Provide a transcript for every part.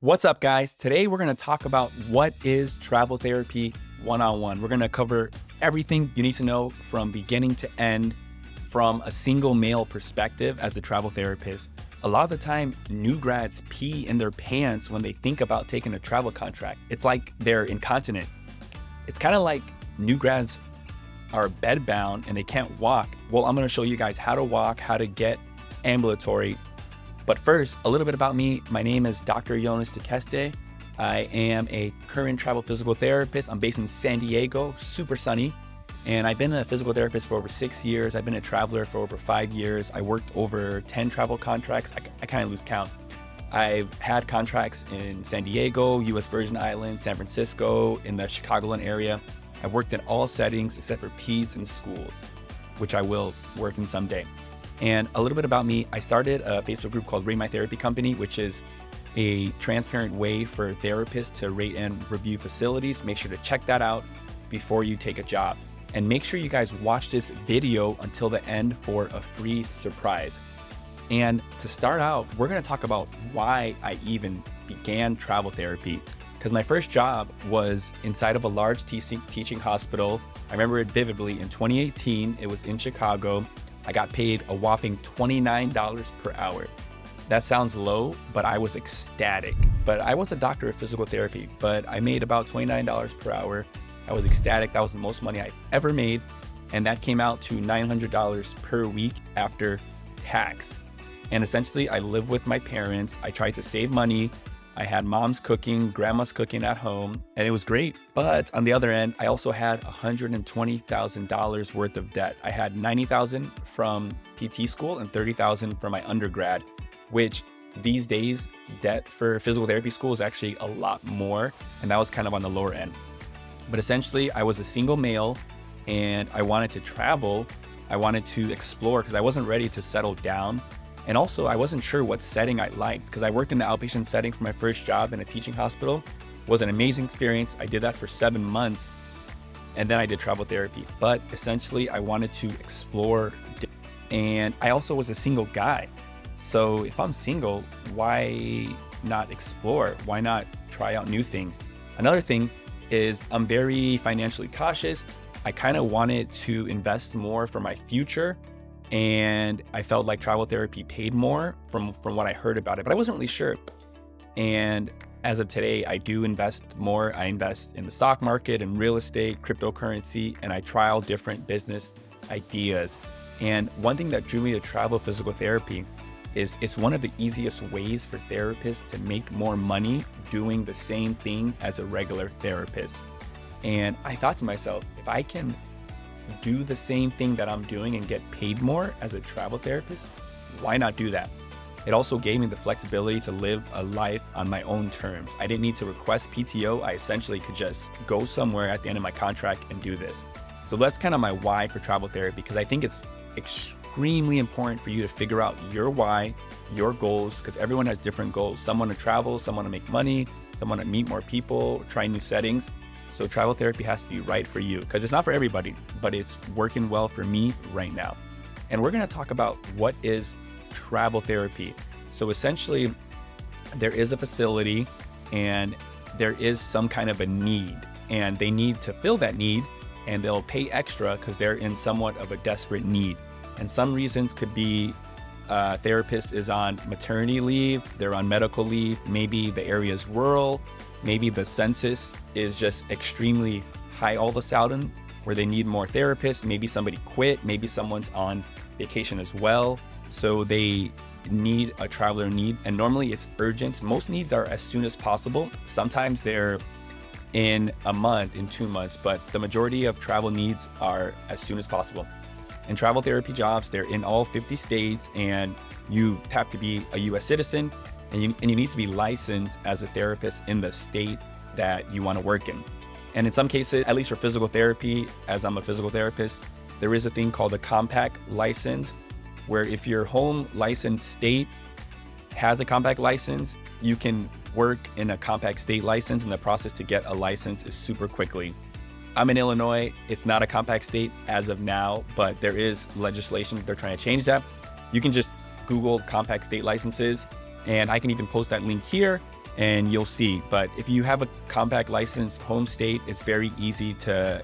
What's up, guys? Today we're going to talk about what is travel therapy one-on-one. We're going to cover everything you need to know from beginning to end from a single male perspective as a travel therapist. A lot of the time, new grads pee in their pants when they think about taking a travel contract. It's like they're incontinent. It's kind of like new grads are bedbound and they can't walk. Well, I'm going to show you guys how to walk, how to get ambulatory. But first, a little bit about me. My name is Dr. Jonas de Keste. I am a current travel physical therapist. I'm based in San Diego, super sunny. And I've been a physical therapist for over 6 years. I've been a traveler for over 5 years. I worked over 10 travel contracts. I kind of lose count. I've had contracts in San Diego, US Virgin Islands, San Francisco, in the Chicagoland area. I've worked in all settings except for peds and schools, which I will work in someday. And a little bit about me, I started a Facebook group called Rate My Therapy Company, which is a transparent way for therapists to rate and review facilities. Make sure to check that out before you take a job. And make sure you guys watch this video until the end for a free surprise. And to start out, we're gonna talk about why I even began travel therapy. Because my first job was inside of a large teaching hospital. I remember it vividly. In 2018, it was in Chicago. I got paid a whopping $29 per hour. That sounds low, but I was ecstatic. But I was a doctor of physical therapy, but I made about $29 per hour. I was ecstatic. That was the most money I ever made. And that came out to $900 per week after tax. And essentially, I lived with my parents. I tried to save money. I had mom's cooking, grandma's cooking at home, and it was great. But on the other end, I also had $120,000 worth of debt. I had $90,000 from PT school and $30,000 from my undergrad, which these days, debt for physical therapy school is actually a lot more, and that was kind of on the lower end. But essentially, I was a single male, and I wanted to travel. I wanted to explore because I wasn't ready to settle down. And also, I wasn't sure what setting I liked because I worked in the outpatient setting for my first job in a teaching hospital. It was an amazing experience. I did that for 7 months, and then I did travel therapy. But essentially, I wanted to explore, and I also was a single guy. So if I'm single, why not explore? Why not try out new things? Another thing is I'm very financially cautious. I kind of wanted to invest more for my future. And I felt like travel therapy paid more from what I heard about it, but I wasn't really sure. And as of today, I do invest more. I invest in the stock market and real estate, cryptocurrency, and I trial different business ideas. And one thing that drew me to travel physical therapy is it's one of the easiest ways for therapists to make more money doing the same thing as a regular therapist. And I thought to myself, if I can do the same thing that I'm doing and get paid more as a travel therapist, why not do that? It also gave me the flexibility to live a life on my own terms. I didn't need to request PTO. I essentially could just go somewhere at the end of my contract and do this. So that's kind of my why for travel therapy, because I think it's extremely important for you to figure out your why, your goals, because everyone has different goals. Some want to travel, some want to make money, some want to meet more people, try new settings. So travel therapy has to be right for you because it's not for everybody, but it's working well for me right now. And we're going to talk about what is travel therapy. So essentially, there is a facility and there is some kind of a need, and they need to fill that need, and they'll pay extra because they're in somewhat of a desperate need. And some reasons could be therapist is on maternity leave, they're on medical leave, maybe the area is rural, maybe the census is just extremely high all of a sudden where they need more therapists. Maybe somebody quit. Maybe someone's on vacation as well. So they need a traveler need. And normally it's urgent. Most needs are as soon as possible. Sometimes they're in a month, in 2 months, but the majority of travel needs are as soon as possible. And travel therapy jobs, they're in all 50 states, and you have to be a US citizen. And you need to be licensed as a therapist in the state that you want to work in. And in some cases, at least for physical therapy, as I'm a physical therapist, there is a thing called a compact license, where if your home licensed state has a compact license, you can work in a compact state license, and the process to get a license is super quickly. I'm in Illinois. It's not a compact state as of now, but there is legislation. They're trying to change that. You can just Google compact state licenses, and I can even post that link here. and you'll see. But if you have a compact license, home state, it's very easy to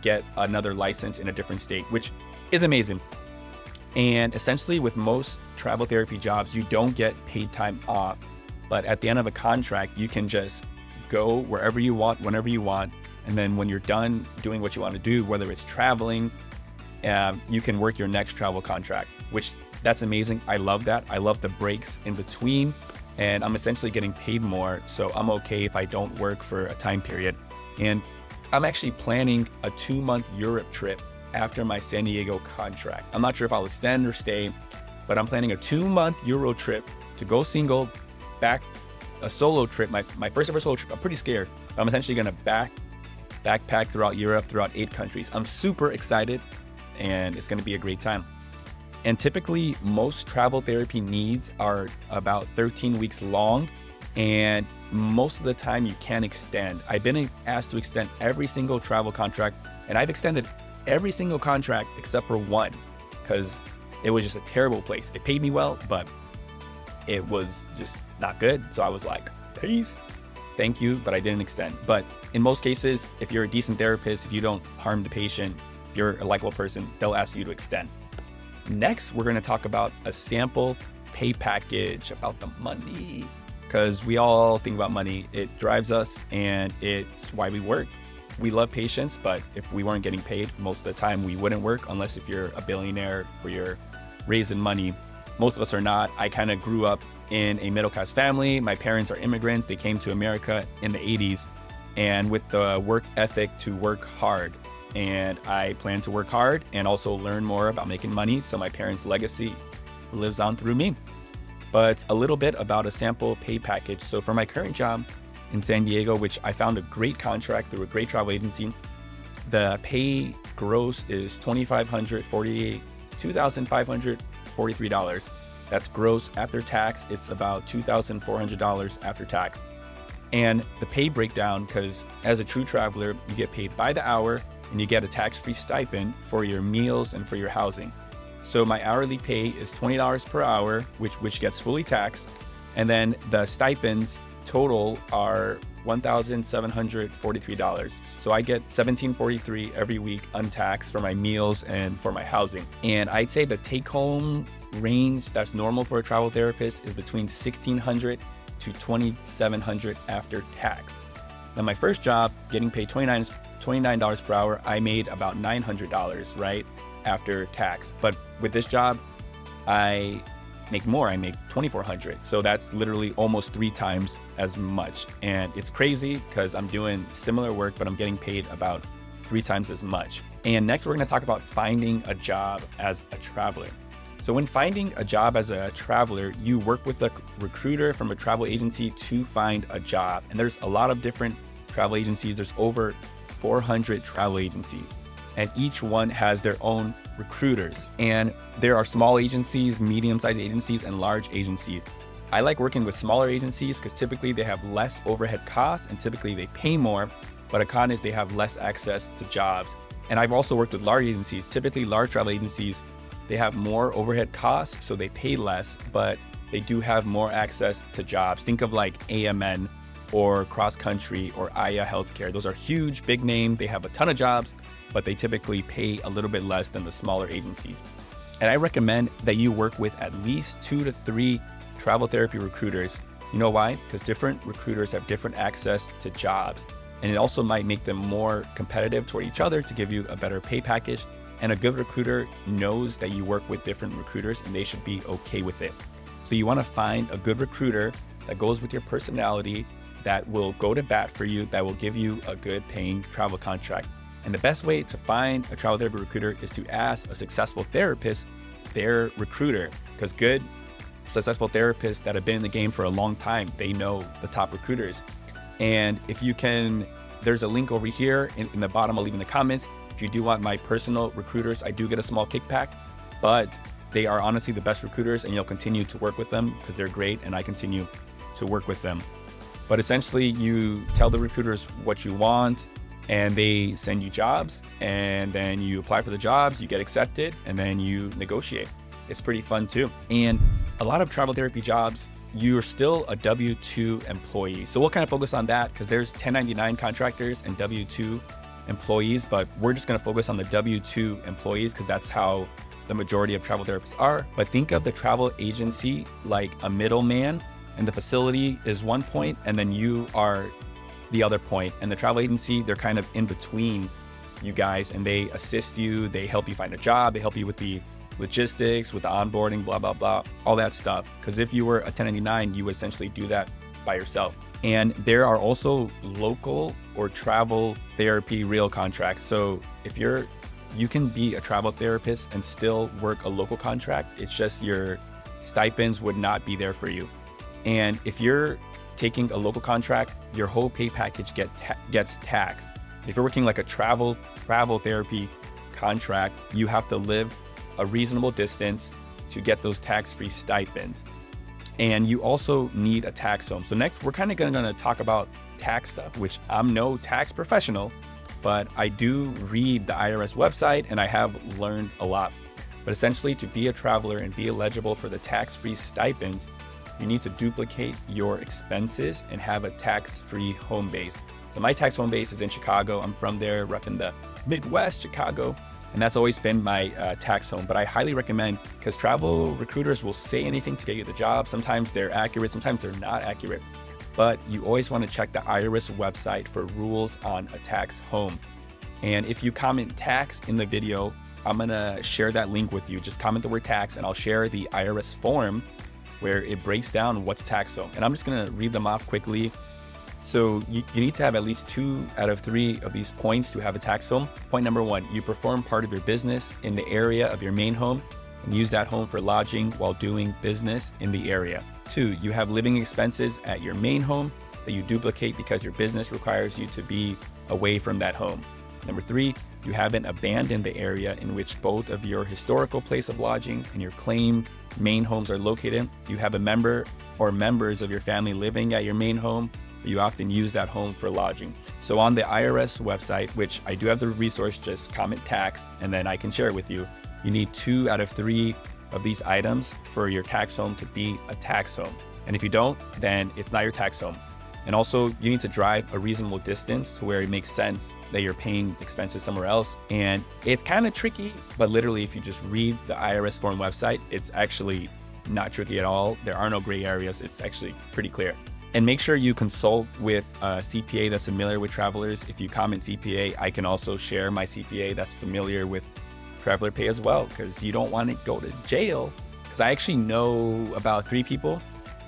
get another license in a different state, which is amazing. And essentially with most travel therapy jobs, you don't get paid time off, but at the end of a contract, you can just go wherever you want, whenever you want. And then when you're done doing what you want to do, whether it's traveling, you can work your next travel contract, which that's amazing. I love that. I love the breaks in between, and I'm essentially getting paid more. So I'm okay if I don't work for a time period. And I'm actually planning a 2-month Europe trip after my San Diego contract. I'm not sure if I'll extend or stay, but I'm planning a 2-month Euro trip to go single, back a solo trip, my first ever solo trip. I'm pretty scared. I'm essentially gonna backpack throughout Europe, throughout 8 countries. I'm super excited, and it's gonna be a great time. And typically most travel therapy needs are about 13 weeks long, and most of the time you can extend. I've been asked to extend every single travel contract, and I've extended every single contract except for one, because it was just a terrible place. It paid me well, but it was just not good. So I was like, peace, thank you, but I didn't extend. But in most cases, if you're a decent therapist, if you don't harm the patient, if you're a likable person, they'll ask you to extend. Next, we're gonna talk about a sample pay package, about the money, because we all think about money. It drives us, and it's why we work. We love patients, but if we weren't getting paid, most of the time we wouldn't work, unless if you're a billionaire or you're raising money. Most of us are not. I kind of grew up in a middle-class family. My parents are immigrants. They came to America in the 80s, and with the work ethic to work hard. And I plan to work hard and also learn more about making money, so my parents' legacy lives on through me. But a little bit about a sample pay package. So for my current job in San Diego, which I found a great contract through a great travel agency, the pay gross is $2,543. That's gross after tax. It's about $2,400 after tax. And the pay breakdown, because as a true traveler, you get paid by the hour, and you get a tax-free stipend for your meals and for your housing. So my hourly pay is $20 per hour, which gets fully taxed. And then the stipends total are $1,743. So I get $1,743 every week untaxed for my meals and for my housing. And I'd say the take-home range that's normal for a travel therapist is between $1,600 to $2,700 after tax. Now my first job, getting paid $29 per hour, I made about $900, right, after tax. But with this job, I make more. I make $2,400. So that's literally almost 3 times as much. And it's crazy because I'm doing similar work, but I'm getting paid about 3 times as much. And next, we're going to talk about finding a job as a traveler. So when finding a job as a traveler, you work with a recruiter from a travel agency to find a job. And there's a lot of different travel agencies. There's over 400 travel agencies, and each one has their own recruiters. And there are small agencies, medium-sized agencies, and large agencies. I like working with smaller agencies because typically they have less overhead costs and typically they pay more, but a con is they have less access to jobs. And I've also worked with large agencies. Typically large travel agencies, they have more overhead costs, so they pay less, but they do have more access to jobs. Think of like AMN or Cross Country or Aya Healthcare. Those are huge, big name. They have a ton of jobs, but they typically pay a little bit less than the smaller agencies. And I recommend that you work with at least 2 to 3 travel therapy recruiters. You know why? Because different recruiters have different access to jobs. And it also might make them more competitive toward each other to give you a better pay package. And a good recruiter knows that you work with different recruiters and they should be okay with it. So you want to find a good recruiter that goes with your personality, that will go to bat for you, that will give you a good paying travel contract. And the best way to find a travel therapy recruiter is to ask a successful therapist, their recruiter, because good, successful therapists that have been in the game for a long time, they know the top recruiters. And if you can, there's a link over here in the bottom, I'll leave in the comments. If you do want my personal recruiters, I do get a small kickback, but they are honestly the best recruiters and you'll continue to work with them because they're great and I continue to work with them. But essentially you tell the recruiters what you want and they send you jobs and then you apply for the jobs, you get accepted, and then you negotiate. It's pretty fun too. And a lot of travel therapy jobs you're still a W-2 employee. So we'll kind of focus on that because there's 1099 contractors and W-2 employees, but we're just going to focus on the W-2 employees because that's how the majority of travel therapists are. But think of the travel agency like a middleman, and the facility is one point, and then you are the other point. And the travel agency, they're kind of in between you guys, and they assist you, they help you find a job, they help you with the logistics, with the onboarding, blah, blah, blah, all that stuff. Because if you were a 1099, you would essentially do that by yourself. And there are also local or travel therapy real contracts. So if you can be a travel therapist and still work a local contract. It's just your stipends would not be there for you. And if you're taking a local contract, your whole pay package gets taxed. If you're working like a travel therapy contract, you have to live a reasonable distance to get those tax-free stipends. And you also need a tax home. So next, we're kind of going to talk about tax stuff, which I'm no tax professional, but I do read the IRS website and I have learned a lot. But essentially, to be a traveler and be eligible for the tax-free stipends, you need to duplicate your expenses and have a tax-free home base. So my tax home base is in Chicago. I'm from there, repping the Midwest, Chicago. And that's always been my tax home. But I highly recommend, because travel recruiters will say anything to get you the job. Sometimes they're accurate, sometimes they're not accurate. But you always want to check the IRS website for rules on a tax home. And if you comment tax in the video, I'm going to share that link with you. Just comment the word tax and I'll share the IRS form where it breaks down what's a tax home. And I'm just going to read them off quickly. So you need to have at least 2 out of 3 of these points to have a tax home. Point number 1, you perform part of your business in the area of your main home and use that home for lodging while doing business in the area. 2, you have living expenses at your main home that you duplicate because your business requires you to be away from that home. Number 3, you haven't abandoned the area in which both of your historical place of lodging and your claimed main homes are located. You have a member or members of your family living at your main home. You often use that home for lodging. So on the IRS website, which I do have the resource, just comment tax, and then I can share it with you. You need 2 out of 3 of these items for your tax home to be a tax home. And if you don't, then it's not your tax home. And also you need to drive a reasonable distance to where it makes sense that you're paying expenses somewhere else. And it's kind of tricky, but literally if you just read the IRS form website, it's actually not tricky at all. There are no gray areas. It's actually pretty clear. And make sure you consult with a CPA that's familiar with travelers. If you comment CPA, I can also share my CPA that's familiar with traveler pay as well, because you don't want to go to jail. Because I actually know about 3 people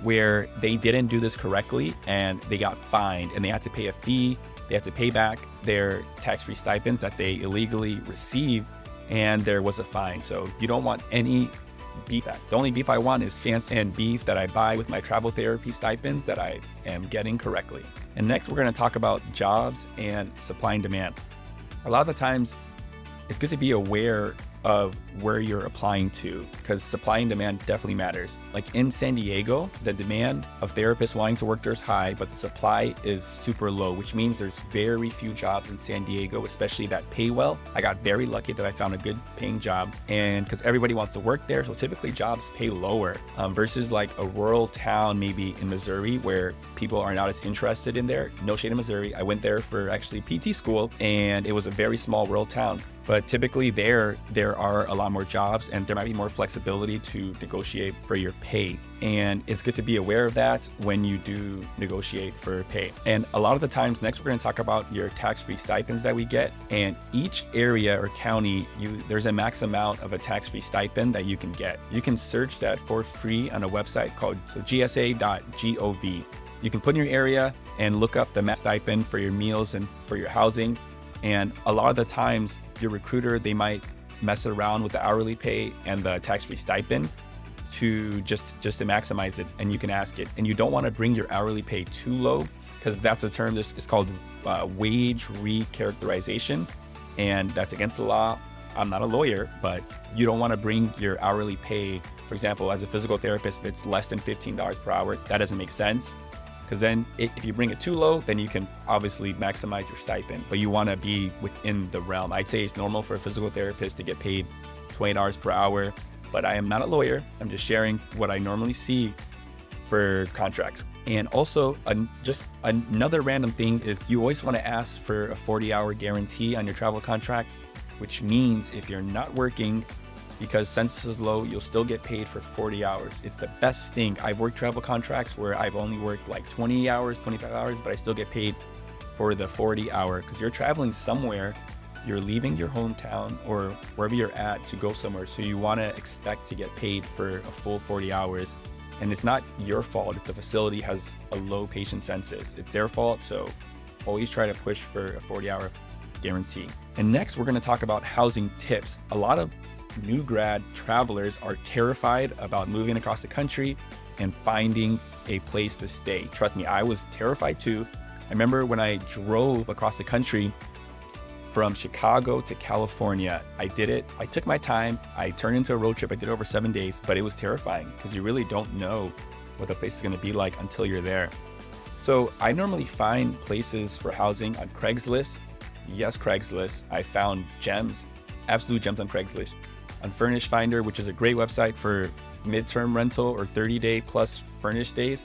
where they didn't do this correctly and they got fined and they had to pay a fee. They had to pay back their tax-free stipends that they illegally received, and there was a fine. So you don't want any beef. The only beef I want is fancy and beef that I buy with my travel therapy stipends that I am getting correctly. And next, we're going to talk about jobs and supply and demand. A lot of the times, it's good to be aware of where you're applying to, because supply and demand definitely matters. Like in San Diego, the demand of therapists wanting to work there is high, but the supply is super low, which means there's very few jobs in San Diego, especially that pay well. I got very lucky that I found a good paying job, and because everybody wants to work there, so typically jobs pay lower versus like a rural town, maybe in Missouri, where people are not as interested in there. No shade in Missouri. I went there for actually PT school, and it was a very small rural town. But typically there are a lot more jobs and there might be more flexibility to negotiate for your pay. And it's good to be aware of that when you do negotiate for pay. And a lot of the times, next we're going to talk about your tax-free stipends that we get. And each area or county, there's a max amount of a tax-free stipend that you can get. You can search that for free on a website called gsa.gov. You can put in your area and look up the max stipend for your meals and for your housing. And a lot of the times, your recruiter, they might mess around with the hourly pay and the tax-free stipend to just to maximize it, and you can ask it. And you don't want to bring your hourly pay too low, because that's a term this is called wage recharacterization, and that's against the law. I'm not a lawyer, but you don't want to bring your hourly pay, for example, as a physical therapist, if it's less than $15 per hour, that doesn't make sense. Because then if you bring it too low, then you can obviously maximize your stipend, but you want to be within the realm. I'd say it's normal for a physical therapist to get paid $20 per hour, but I am not a lawyer. I'm just sharing what I normally see for contracts. And also just another random thing is you always want to ask for a 40-hour guarantee on your travel contract, which means if you're not working, because census is low, you'll still get paid for 40 hours. It's the best thing. I've worked travel contracts where I've only worked like 20 hours, 25 hours, but I still get paid for the 40 hour because you're traveling somewhere. You're leaving your hometown or wherever you're at to go somewhere. So you want to expect to get paid for a full 40 hours. And it's not your fault if the facility has a low patient census. It's their fault. So always try to push for a 40-hour guarantee. And next, we're going to talk about housing tips. A lot of new grad travelers are terrified about moving across the country and finding a place to stay. Trust me, I was terrified too. I remember when I drove across the country from Chicago to California, I did it. I took my time. I turned into a road trip. I did it over 7 days, but it was terrifying because you really don't know what the place is going to be like until you're there. So I normally find places for housing on Craigslist. Yes, Craigslist. I found gems, absolute gems on Craigslist. On Furnish Finder, which is a great website for midterm rental or 30-day plus furnished stays,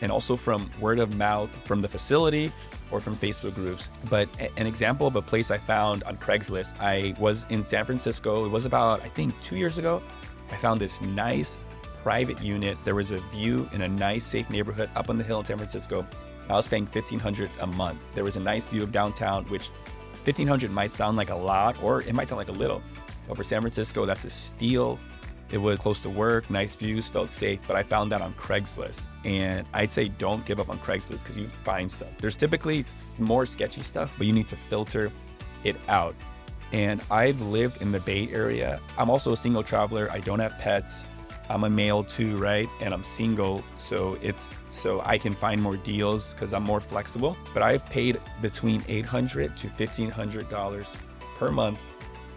and also from word of mouth from the facility or from Facebook groups. But an example of a place I found on Craigslist, I was in San Francisco. It was about, I think 2 years ago. I found this nice private unit. There was a view in a nice, safe neighborhood up on the hill in San Francisco. I was paying $1,500 a month. There was a nice view of downtown, which $1,500 might sound like a lot, or it might sound like a little. But for San Francisco, that's a steal. It was close to work, nice views, felt safe, but I found that on Craigslist. And I'd say don't give up on Craigslist because you find stuff. There's typically more sketchy stuff, but you need to filter it out. And I've lived in the Bay Area. I'm also a single traveler. I don't have pets. I'm a male too, right? And I'm single, so I can find more deals because I'm more flexible. But I've paid between $800 to $1,500 per month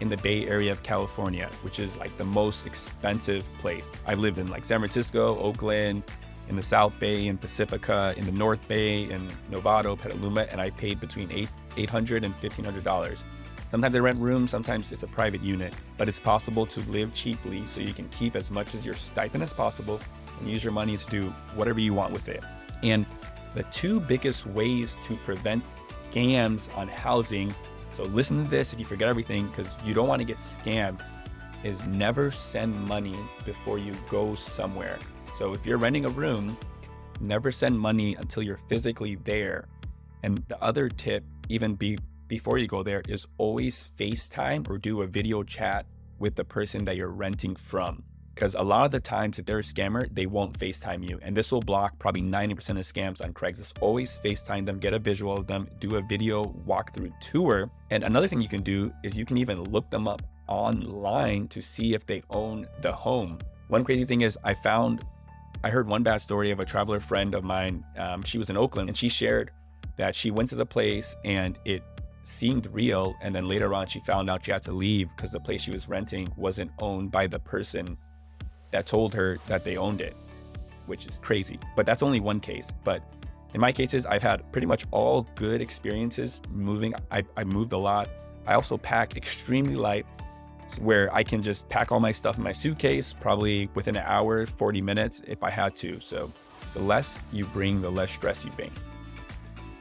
in the Bay Area of California, which is like the most expensive place. I've lived in like San Francisco, Oakland, in the South Bay, in Pacifica, in the North Bay, in Novato, Petaluma, and I paid between $800 and $1,500. Sometimes I rent rooms, sometimes it's a private unit, but it's possible to live cheaply so you can keep as much as your stipend as possible and use your money to do whatever you want with it. And the two biggest ways to prevent scams on housing, so listen to this if you forget everything because you don't want to get scammed, is never send money before you go somewhere. So if you're renting a room, never send money until you're physically there. And the other tip, even before you go there, is always FaceTime or do a video chat with the person that you're renting from. Because a lot of the times, if they're a scammer, they won't FaceTime you. And this will block probably 90% of scams on Craigslist. Always FaceTime them, get a visual of them, do a video walkthrough tour. And another thing you can do is you can even look them up online to see if they own the home. One crazy thing is I heard one bad story of a traveler friend of mine. She was in Oakland and she shared that she went to the place and it seemed real. And then later on, she found out she had to leave because the place she was renting wasn't owned by the person that told her that they owned it, which is crazy. But that's only one case. But in my cases, I've had pretty much all good experiences moving. I moved a lot. I also pack extremely light where I can just pack all my stuff in my suitcase, probably within an hour, 40 minutes if I had to. So the less you bring, the less stress you bring.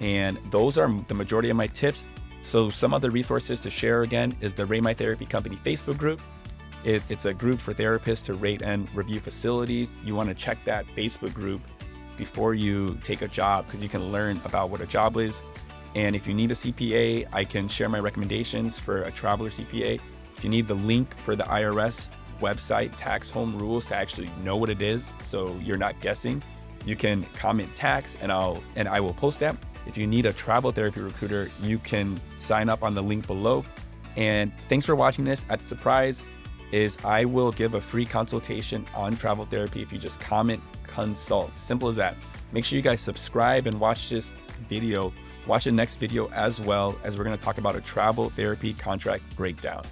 And those are the majority of my tips. So some other resources to share again is the Rate My Therapy Company Facebook group. It's a group for therapists to rate and review facilities. You want to check that Facebook group before you take a job because you can learn about what a job is. And if you need a CPA, I can share my recommendations for a traveler CPA. If you need the link for the IRS website, tax home rules, to actually know what it is so you're not guessing, you can comment tax and I will post that. If you need a travel therapy recruiter, you can sign up on the link below. And thanks for watching this. At surprise is I will give a free consultation on travel therapy if you just comment consult. Simple as that. Make sure you guys subscribe and watch this video. Watch the next video as well, as we're going to talk about a travel therapy contract breakdown.